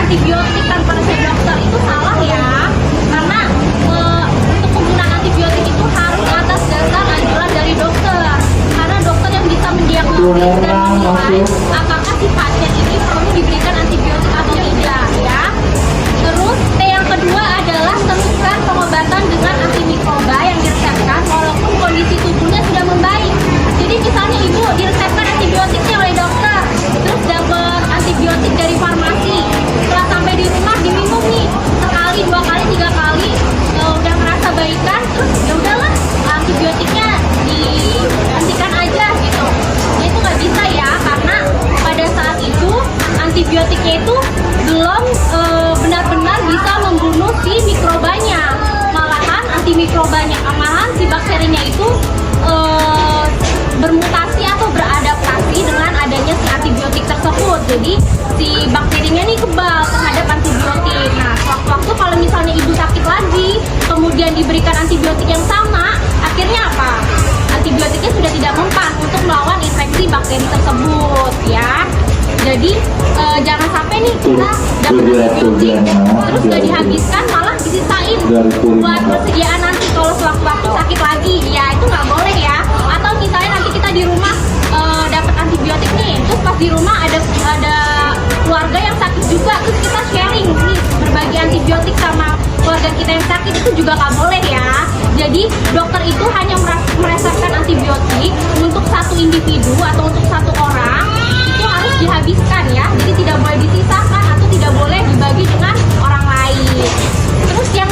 antibiotik tanpa resep dokter itu salah ya, karena untuk penggunaan antibiotik itu harus atas dasar anjuran dari dokter, karena dokter yang bisa mendiagnosis dan menilai apakah si pasien ini perlu diberikan antibiotik atau tidak ya. Terus T yang kedua adalah teruskan pengobatan dengan antimikroba yang diresepkan walaupun kondisi tubuhnya sudah membaik. Jadi misalnya ibu diresepkan antibiotiknya oleh dokter, terus dapat antibiotik dari farmasi, setelah sampai di rumah diminum nih sekali, 2 kali, 3 kali, udah merasa baikan, terus ya udahlah antibiotiknya dihentikan aja gitu. Ya itu nggak bisa ya, karena pada saat itu antibiotiknya itu belum benar-benar bisa membunuh si mikrobanya, malahan antimikrobanya, malahan si bakterinya itu bermutasi atau beradaptasi dengan adanya si antibiotik tersebut. Jadi si bakterinya nih kebal terhadap antibiotik. Nah, waktu kalau misalnya ibu sakit lagi, kemudian diberikan antibiotik yang sama, akhirnya apa? Antibiotiknya sudah tidak mempan untuk melawan infeksi bakteri tersebut ya. Jadi jangan sampai nih kita dapat antibiotik terus gak dihabiskan, malah disisain buat persediaan nanti kalau sewaktu-waktu sakit lagi. Ya itu nggak boleh ya. Atau misalnya nanti kita di rumah dapat antibiotik nih, terus pas di rumah ada keluarga yang sakit juga, terus kita sharing nih berbagi antibiotik sama keluarga kita yang sakit, itu juga nggak boleh ya. Jadi dokter itu hanya meresepkan antibiotik untuk satu individu atau untuk satu orang, itu harus dihabiskan ya. Jadi tidak boleh disisakan atau tidak boleh dibagi dengan orang lain. Terus yang